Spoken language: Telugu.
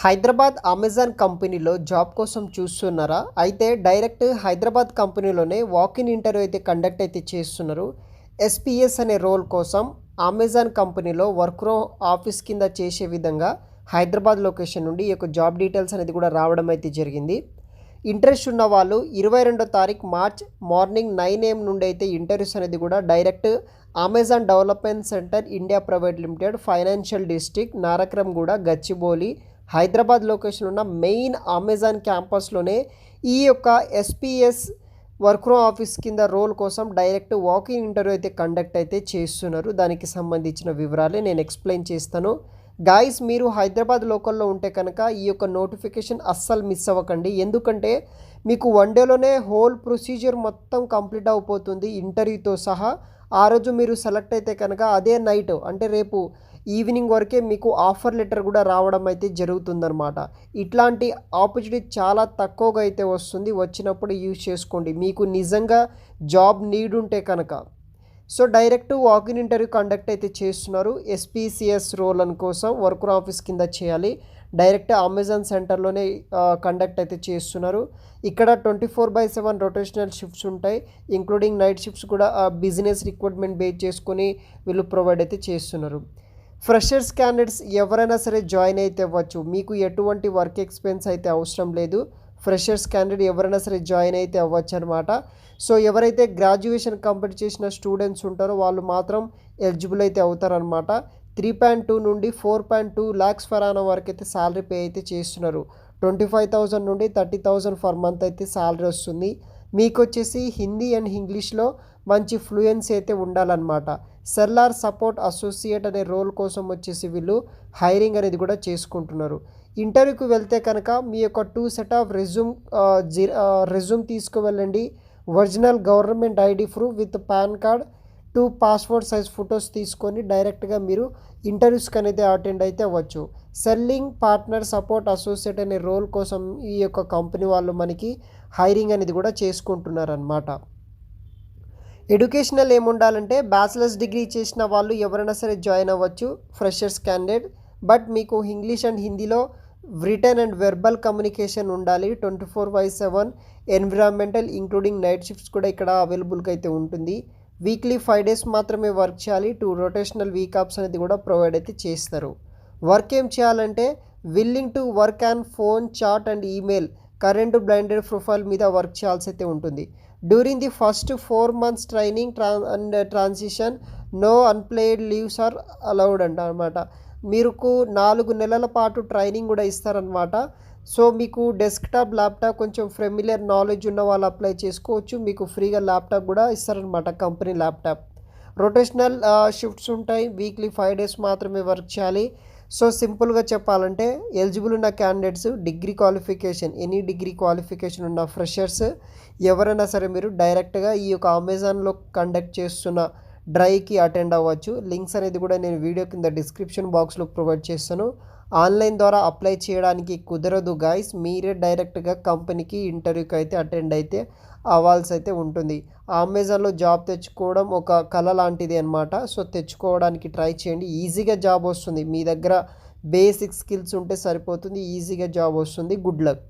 హైదరాబాద్ అమెజాన్ కంపెనీలో జాబ్ కోసం చూస్తున్నారా? అయితే డైరెక్ట్ హైదరాబాద్ కంపెనీలోనే వాక్-ఇన్ ఇంటర్వ్యూ అయితే కండక్ట్ అయితే చేస్తున్నారు. ఎస్పీఎస్ అనే రోల్ కోసం అమెజాన్ కంపెనీలో వర్క్ ఫ్రమ్ ఆఫీస్ కింద చేసే విధంగా హైదరాబాద్ లొకేషన్ నుండి ఈ యొక్క జాబ్ డీటెయిల్స్ అనేది కూడా రావడం అయితే జరిగింది. ఇంట్రెస్ట్ ఉన్న వాళ్ళు 22వ తారీఖు మార్చ్ మార్నింగ్ 9 AM నుండి అయితే ఇంటర్వ్యూస్ అనేది కూడా direct Amazon development center India private limited, financial district, Nanakramguda, Gachibowli, Hyderabad location ఉన్న మెయిన్ అమెజాన్ క్యాంపస్లోనే ఈ యొక్క ఎస్పీఎస్ వర్క్ ఫ్రమ్ ఆఫీస్ కింద రోల్ కోసం డైరెక్ట్ వాకింగ్ ఇంటర్వ్యూ అయితే కండక్ట్ అయితే చేస్తున్నారు. దానికి సంబంధించిన వివరాలే నేను ఎక్స్ప్లెయిన్ చేస్తాను. గాయస్, మీరు హైదరాబాద్ లోకల్లో ఉంటే కనుక ఈ యొక్క నోటిఫికేషన్ అస్సలు మిస్ అవ్వకండి. ఎందుకంటే మీకు వన్ డేలోనే హోల్ ప్రొసీజర్ మొత్తం కంప్లీట్ అయిపోతుంది ఇంటర్వ్యూతో సహా. ఆ రోజు మీరు సెలెక్ట్ అయితే కనుక అదే నైట్ అంటే రేపు ఈవినింగ్ వరకే మీకు ఆఫర్ లెటర్ కూడా రావడం అయితే జరుగుతుందన్నమాట. ఇట్లాంటి ఆపర్చునిటీ చాలా తక్కువగా అయితే వస్తుంది. వచ్చినప్పుడు యూజ్ చేసుకోండి మీకు నిజంగా జాబ్ నీడ్ ఉంటే కనుక. So direct walk in interview conduct అయితే చేస్తున్నారు. ఎస్పీసీఎస్ రోల్ అని కోసం వర్క్ ఫ్రమ్ ఆఫీస్ కింద చేయాలి. డైరెక్ట్ అమెజాన్ సెంటర్లోనే కండక్ట్ అయితే చేస్తున్నారు. ఇక్కడ 24/7 రొటేషనల్ షిఫ్ట్స్ ఉంటాయి, ఇంక్లూడింగ్ నైట్ షిఫ్ట్స్ కూడా బిజినెస్ రిక్వైర్మెంట్ బేస్ చేసుకొని వీళ్ళు ప్రొవైడ్ అయితే చేస్తున్నారు. ఫ్రెషర్స్ క్యాండిడేట్స్ ఎవరైనా సరే జాయిన్ అయితే అవ్వచ్చు. మీకు ఎటువంటి వర్క్ ఎక్స్పీరియన్స్ అయితే అవసరం లేదు. ఫ్రెషర్స్ క్యాండిడేట్ ఎవరైనా సరే జాయిన్ అయితే అవ్వచ్చు అనమాట. సో ఎవరైతే గ్రాడ్యుయేషన్ కంప్లీట్ చేసిన స్టూడెంట్స్ ఉంటారో వాళ్ళు మాత్రం ఎలిజిబుల్ అయితే అవుతారనమాట. 3.2 నుండి 4.2 lakhs ఫర్ యానం వరకు అయితే శాలరీ పే అయితే చేస్తున్నారు. 25,000 నుండి 30,000 ఫర్ మంత్ అయితే శాలరీ వస్తుంది. మీకు వచ్చేసి హిందీ అండ్ ఇంగ్లీష్లో మంచి ఫ్లూయెన్సీ అయితే ఉండాలన్నమాట. సెల్లార్ సపోర్ట్ అసోసియేట్ అనే రోల్ కోసం వచ్చేసి వీళ్ళు హైరింగ్ అనేది కూడా చేసుకుంటున్నారు. ఇంటర్వ్యూకి వెళ్తే కనుక మీ యొక్క 2 సెట్ ఆఫ్ రెజ్యూమ్ తీసుకువెళ్ళండి. Original government ID proof with PAN card, 2 passport size photos తీసుకొని డైరెక్ట్గా మీరు ఇంటర్వ్యూస్కి అనేది అటెండ్ అయితే అవ్వచ్చు. సెల్లింగ్ పార్ట్నర్ సపోర్ట్ అసోసియేట్ అనే రోల్ కోసం ఈ యొక్క కంపెనీ వాళ్ళు మనకి హైరింగ్ అనేది కూడా చేసుకుంటున్నారనమాట. ఎడ్యుకేషనల్ ఏముండాలంటే బ్యాచిలర్స్ డిగ్రీ చేసిన వాళ్ళు ఎవరైనా సరే జాయిన్ అవ్వచ్చు ఫ్రెషర్స్ క్యాండిడేట్. బట్ మీకు ఇంగ్లీష్ అండ్ హిందీలో రిటర్న్ అండ్ వెర్బల్ కమ్యూనికేషన్ ఉండాలి. 24/7 ఎన్విరాన్మెంటల్ ఇంక్లూడింగ్ నైట్ షిఫ్ట్స్ కూడా ఇక్కడ అవైలబుల్గా అయితే ఉంటుంది. వీక్లీ 5 days మాత్రమే వర్క్ చేయాలి. 2 రొటేషనల్ వీక్ ఆఫ్స్ అనేది కూడా ప్రొవైడ్ అయితే చేస్తారు. వర్క్ ఏం చేయాలంటే willing to work on phone, chat and email, current blinded profile మీద వర్క్ చేయాల్సి అయితే ఉంటుంది. During the first 4 months training and transition no unpaid leaves are allowed అనమాట. మీకు 4 నెలల పాటు ట్రైనింగ్ కూడా ఇస్తారనమాట. సో మీకు డెస్క్టాప్, ల్యాప్టాప్ కొంచెం ఫెమిలియర్ నాలెడ్జ్ ఉన్న వాళ్ళు అప్లై చేసుకోవచ్చు. మీకు ఫ్రీగా ల్యాప్టాప్ కూడా ఇస్తారనమాట, కంపెనీ ల్యాప్టాప్. రొటేషనల్ షిఫ్ట్స్ ఉంటాయి. వీక్లీ 5 days మాత్రమే వర్క్ చేయాలి. సో సింపుల్గా చెప్పాలంటే ఎలిజిబుల్ ఉన్న candidates degree qualification, any degree qualification ఉన్న ఫ్రెషర్స్ ఎవరైనా సరే మీరు డైరెక్ట్గా ఈ యొక్క అమెజాన్లో కండక్ట్ చేస్తున్న డ్రైవ్కి అటెండ్ అవ్వచ్చు. లింక్స్ అనేది కూడా నేను వీడియో కింద డిస్క్రిప్షన్ బాక్స్లో ప్రొవైడ్ చేస్తాను. ఆన్లైన్ ద్వారా అప్లై చేయడానికి కుదరదు గాయస్. మీరే డైరెక్ట్గా కంపెనీకి ఇంటర్వ్యూకి అయితే అటెండ్ అయితే అవ్వాల్సి అయితే ఉంటుంది. అమెజాన్లో జాబ్ తెచ్చుకోవడం ఒక కళ లాంటిది అనమాట. సో తెచ్చుకోవడానికి ట్రై చేయండి. ఈజీగా జాబ్ వస్తుంది. మీ దగ్గర బేసిక్ స్కిల్స్ ఉంటే సరిపోతుంది, ఈజీగా జాబ్ వస్తుంది. Good luck.